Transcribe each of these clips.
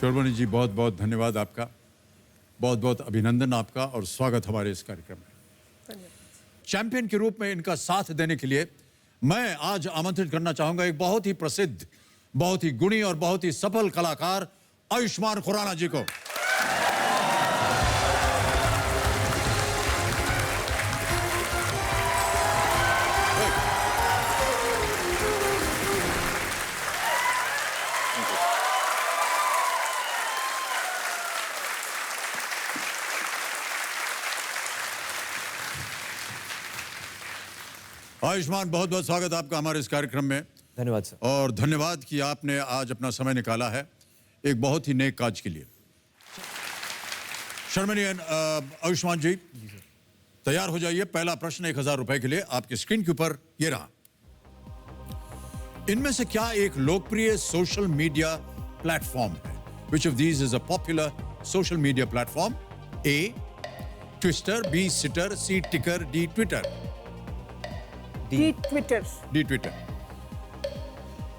शोरमणि जी, बहुत बहुत धन्यवाद आपका, बहुत बहुत अभिनंदन आपका और स्वागत हमारे इस कार्यक्रम में। चैंपियन के रूप में इनका साथ देने के लिए मैं आज आमंत्रित करना चाहूंगा एक बहुत ही प्रसिद्ध, बहुत ही गुणी और बहुत ही सफल कलाकार आयुष्मान खुराना जी को। आयुष्मान, बहुत बहुत स्वागत आपका हमारे इस कार्यक्रम में। धन्यवाद सर। और धन्यवाद कि आपने आज अपना समय निकाला है एक बहुत ही नेक काज के लिए। शर्मनी आयुष्मान जी, तैयार हो जाइए। पहला प्रश्न 1000 रुपए के लिए आपकी स्क्रीन के ऊपर ये रहा। इनमें से क्या एक लोकप्रिय सोशल मीडिया प्लेटफॉर्म है? Which of these is a popular social media platform? A. Twitter, B. Sitter, C. Ticker, D. Twitter. D Twitter. D Twitter.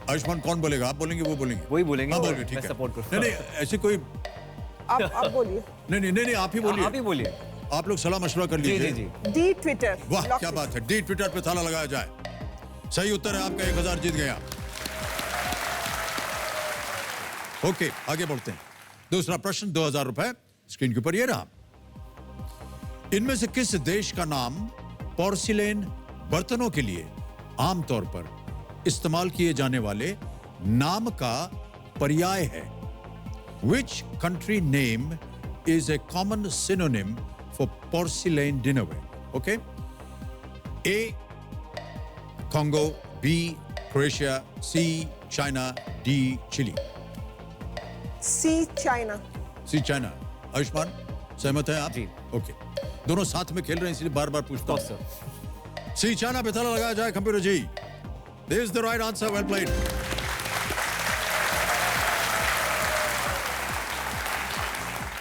Ayushman कौन बोलेगा? आप बोलेंगे, वो बोलेंगे? वही बोलेंगे। हाँ, बोलिए, ठीक मैं है। सपोर्ट करूंगा। नहीं, ऐसे कोई आप बोलिए। नहीं, आप ही बोलिए। आप ही बोलिए। आप लोग सलाह मशवरा कर जी लीजिए। जी जी। D Twitter. वाह, क्या बात है। डी ट्विटर पे ताला लगाया जाए। सही उत्तर है आपका। 1000 जीत गए आप। ओके, आगे बढ़ते हैं। दूसरा प्रश्न 2000 रुपए स्क्रीन के ऊपर ये रहा। इनमें से किस देश का नाम पोर्सिलेन बर्तनों के लिए आमतौर पर इस्तेमाल किए जाने वाले नाम का पर्याय है? Which country name is a common synonym for porcelain dinnerware? Okay. A. Congo, B. Croatia, C. China, D. Chile. C China. C. China. Ayushman, सहमत हैं आप? जी। ओके, दोनों साथ में खेल रहे हैं इसलिए बार बार पूछता हूं। सर। सी चाइना पे ताला लगाया जाए computer ji. This is the right answer. Well played.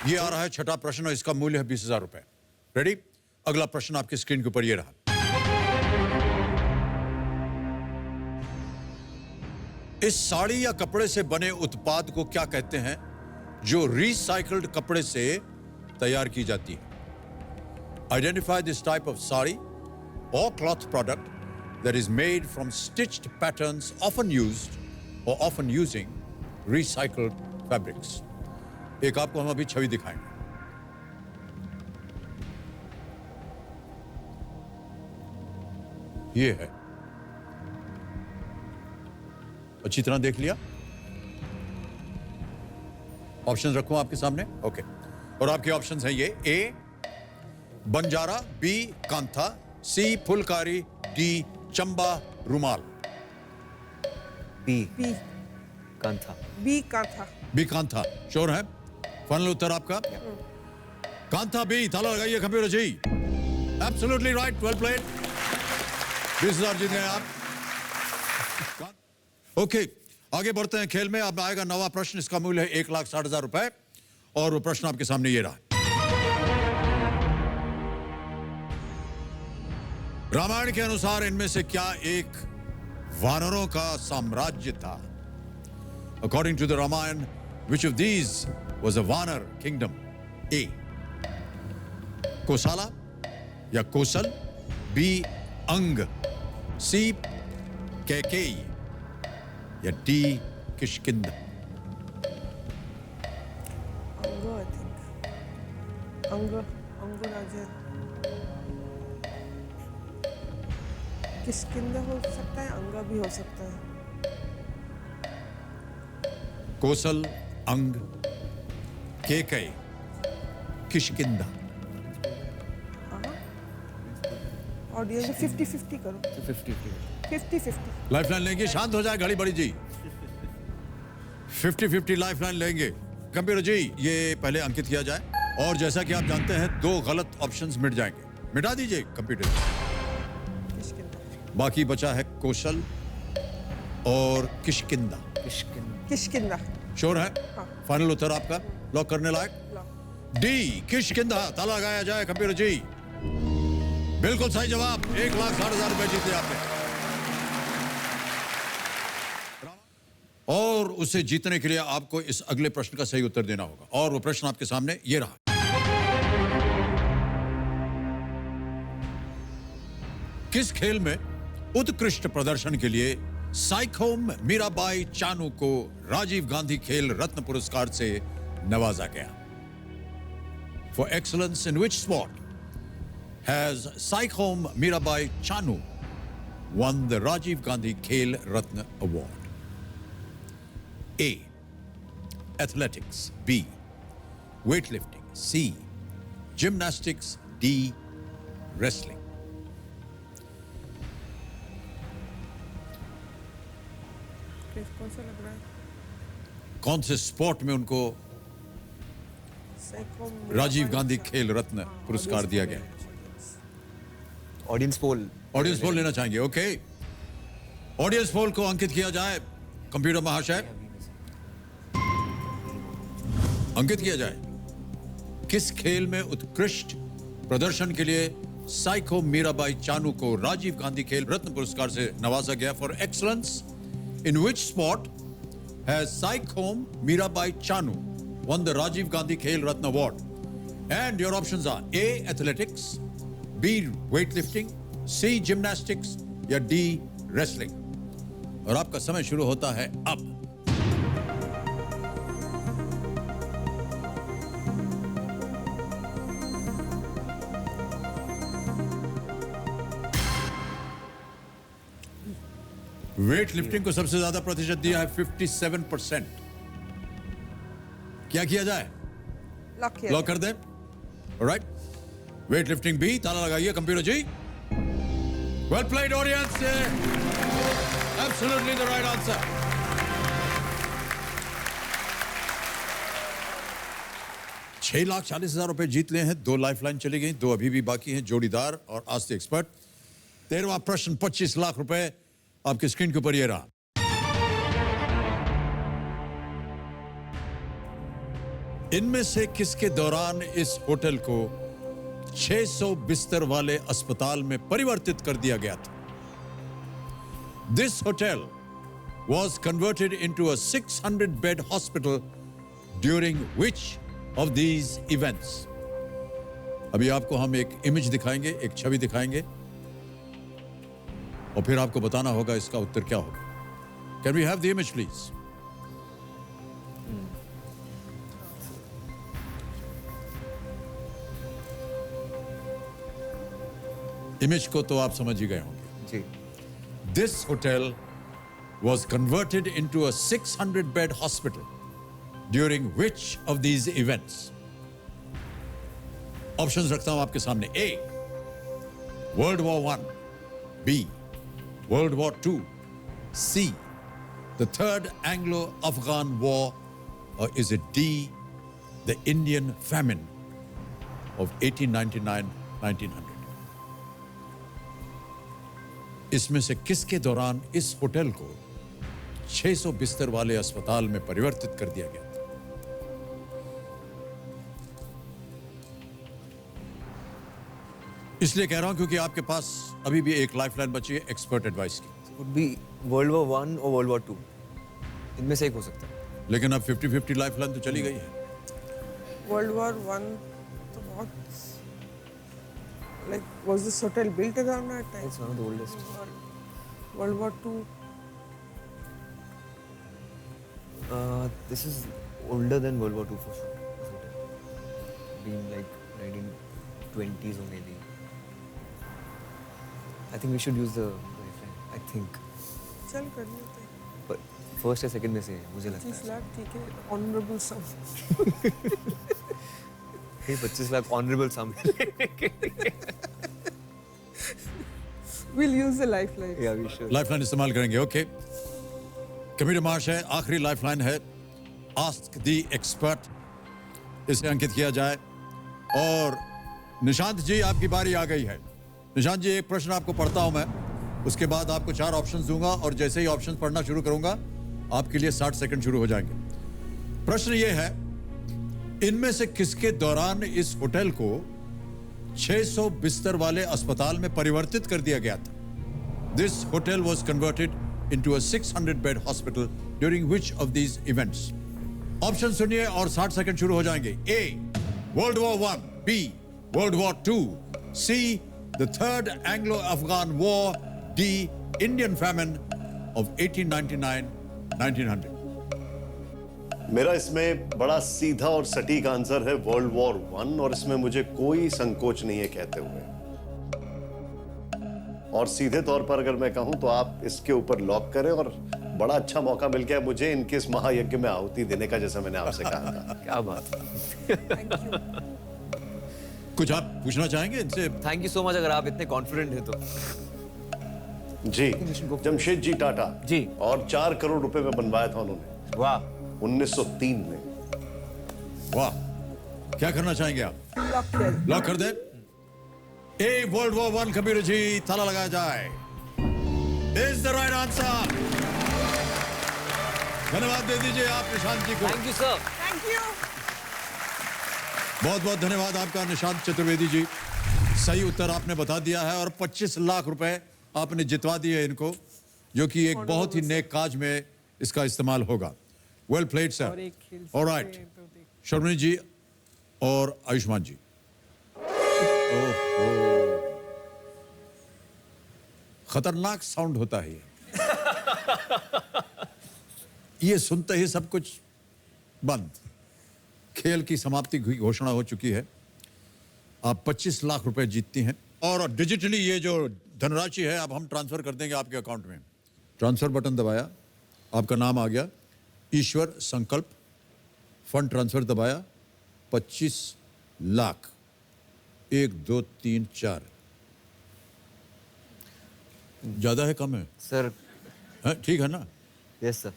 ये आ रहा है छठा प्रश्न और इसका मूल्य है 20,000 रुपए। रेडी? अगला प्रश्न आपकी स्क्रीन के ऊपर ये रहा। इस साड़ी या कपड़े से बने उत्पाद को क्या कहते हैं जो रिसाइकल्ड कपड़े से तैयार की जाती है? Identify this type of sari or cloth product that is made from stitched patterns often used or often using recycled fabrics. एक आपको हम अभी छवि दिखाएंगे। ये है, अच्छी तरह देख लिया? ऑप्शंस रखूं आपके सामने? ओके, और आपके ऑप्शंस हैं ये। A Banjara, B Kantha, C Phulkari, D Chamba Rumal. B B Kantha. B Kantha. B Kantha, sure है? फाइनल उत्तर आपका? कांथा बी, ताला लगाइए computer ji. Absolutely right, well played. 20,000 जीत गए आप। ओके, आगे बढ़ते हैं खेल में। अब आएगा नवा प्रश्न, इसका मूल्य है 1,60,000 रुपए और वो प्रश्न आपके सामने ये रहा। रामायण के अनुसार इनमें से क्या एक वानरों का साम्राज्य था? According to the Ramayana, which of these was a Vanar kingdom? A. कोसाला या कोसल, B. अंग, C. कैकेयी या D. किष्किंधा? अंग, आई थिंक अंग राज्य। किष्किंधा हो सकता है, अंगा भी हो सकता है। कोसल, अंग, केकई, किष्किंधा। ऑडियंस 50-50 करो। 50-50। लाइफलाइन लेंगे? शांत हो जाए घड़ी बड़ी जी। 50-50 लाइफलाइन लेंगे। कंप्यूटर जी, ये पहले अंकित किया जाए और जैसा कि आप जानते हैं 2 गलत ऑप्शंस मिट जाएंगे। मिटा दीजिए कंप्यूटर। बाकी बचा है कौशल और किष्किंधा। किष्किंधा। श्योर है? हाँ। फाइनल उत्तर आपका लॉक करने लायक? डी किष्किंधा, ताला लगाया जाए कंप्यूटर जी। बिल्कुल सही जवाब। 1,60,000 रुपए जीते आपने। और उसे जीतने के लिए आपको इस अगले प्रश्न का सही उत्तर देना होगा और वो प्रश्न आपके सामने ये रहा। किस खेल में उत्कृष्ट प्रदर्शन के लिए साइखोम मीराबाई चानू को राजीव गांधी खेल रत्न पुरस्कार से नवाजा गया? For excellence in which sport has Saikhom Mirabai Chanu won the Rajiv Gandhi Khel Ratna Award? A. Athletics. B. Weightlifting. C. Gymnastics. D. Wrestling. कौन सा लग रहा है? कौन से स्पोर्ट में उनको साइकोम राजीव गांधी खेल रत्न पुरस्कार दिया गया? Audience poll. ऑडियंस पोल लेना चाहेंगे? ओके, ऑडियंस पोल को अंकित किया जाए। कंप्यूटर महाशय, अंकित किया जाए। किस खेल में उत्कृष्ट प्रदर्शन के लिए साइखोम मीराबाई चानू को राजीव गांधी खेल रत्न पुरस्कार से नवाजा गया? For excellence in which sport has Saikhom Mirabai Chanu won the Rajiv Gandhi Khel Ratna Award? And your options are A. Athletics, B. Weightlifting, C. Gymnastics या D. Wrestling. और आपका समय शुरू होता है अब। वेट लिफ्टिंग को सबसे ज्यादा प्रतिशत दिया है 57%। क्या किया जाए? लॉक कर दे। Alright, weight lifting B. ताला लगाइए computer ji. Well played audience, absolutely the right answer. ₹6,40,000 जीत लिए हैं। 2 लाइफलाइन चली गई, 2 अभी भी बाकी हैं, जोड़ीदार और आस्ते एक्सपर्ट। 13वां प्रश्न, ₹25 लाख आपकी स्क्रीन के ऊपर ये रहा। इनमें से किसके दौरान इस होटल को 600 बिस्तर वाले अस्पताल में परिवर्तित कर दिया गया था? This hotel was converted into a 600-bed hospital during which of these events? अभी आपको हम एक इमेज दिखाएंगे, एक छवि दिखाएंगे और फिर आपको बताना होगा इसका उत्तर क्या होगा। Can we have the image, please? Image को तो आप समझ ही गए होंगे जी। This hotel was converted into a 600-bed hospital during which of these events? Options रखता हूं आपके सामने। A. World War I, B. World War II, C. The Third Anglo-Afghan War, or is it D. The Indian Famine of 1899-1900? इसमें से किसके दौरान इस hotel को 600 बिस्तर वाले अस्पताल में परिवर्तित कर दिया गया था? इसलिए कह रहा हूं क्योंकि आपके पास अभी भी एक लाइफलाइन बची है एक्सपर्ट एडवाइस की। Would be World War I और World War II, इनमें से एक हो सकता है। लेकिन अब 50-50 लाइफलाइन तो चली गई है। वर्ल्ड वॉर 1 तो बहुत, like was this hotel built around that time? It's one of the oldest. World War II, This is older than World War II for sure. This hotel. Being like 1920s or maybe. I think we should use the lifeline. I think. चल कर लेते हैं। But first या second में से है, मुझे लगता 25 है। लाख ठीक है, ऑनरेबल सम। ये 25 lakh honorable sum। We'll use the lifeline. Yeah, we should. Lifeline इस्तेमाल करेंगे। ओके, कंप्यूटर महाशय, आखिरी लाइफलाइन है आस्क द एक्सपर्ट। इसे अंकित किया जाए और निशांत जी आपकी बारी आ गई है। निशांत जी, एक प्रश्न आपको पढ़ता हूं मैं, उसके बाद आपको 4 ऑप्शंस दूंगा और जैसे ही ऑप्शंस पढ़ना शुरू करूंगा आपके लिए 60 सेकंड शुरू हो जाएंगे। प्रश्न ये है, इनमें से किसके दौरान इस होटल को 600 बिस्तर वाले अस्पताल में परिवर्तित कर दिया गया था? This hotel was converted into a 600-bed hospital during which of these events? Option सुनिए और 60 सेकंड शुरू हो जाएंगे. A. World War I. B. World War II. C. The Third Anglo-Afghan War. D. Indian famine of 1899-1900. मेरा इसमें बड़ा सीधा और सटीक आंसर है वर्ल्ड वॉर 1 और इसमें मुझे कोई संकोच नहीं है कहते हुए. और सीधे तौर पर अगर मैं कहूं तो आप इसके ऊपर लॉक करें और बड़ा अच्छा मौका मिल गया मुझे इनके इस महायज्ञ में आहुति देने का जैसा मैंने आपसे कहा था. क्या बात. Thank you. कुछ आप पूछना चाहेंगे इनसे? Thank you so much. अगर आप इतने कॉन्फिडेंट हैं तो. जी, जमशेदजी टाटा जी. और 4 करोड़ रुपए में बनवाया था उन्होंने वाह. 1903 में. वाह, क्या करना चाहेंगे आप? Luck here. लॉक कर दे. A. World war 1. Kabir ji, ताला लगाया जाए. Is the right answer. धन्यवाद दे दीजिए आप निशांत जी को. Thank you sir. Thank you. बहुत बहुत धन्यवाद आपका निशांत चतुर्वेदी जी. सही उत्तर आपने बता दिया है और 25 लाख रुपए आपने जितवा दिए इनको, जो कि एक बहुत ही नेक काज में इसका इस्तेमाल होगा. वेल प्लेड और सर. एक खेल ऑलराइट, सकते हैं तो देख- शर्मिनी जी और आयुष्मान जी. खतरनाक साउंड होता है ये सुनते ही सब कुछ बंद. खेल की समाप्ति की घोषणा हो चुकी है. आप 25 लाख रुपए जीतती हैं और डिजिटली ये जो धनराशि है अब हम ट्रांसफर कर देंगे आपके अकाउंट में. ट्रांसफर बटन दबाया, आपका नाम आ गया, ईश्वर संकल्प. फंड ट्रांसफर दबाया, 25 लाख. 1 2 3 4. ज्यादा है कम है? सर. ठीक है ना? Yes sir.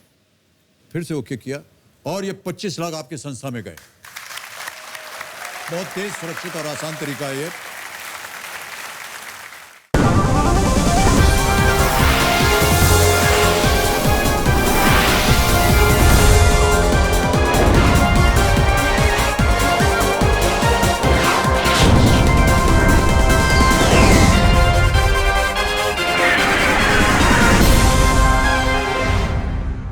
फिर से ओके किया और ये 25 लाख आपके संस्था में गए. बहुत तेज, सुरक्षित और आसान तरीका है ये.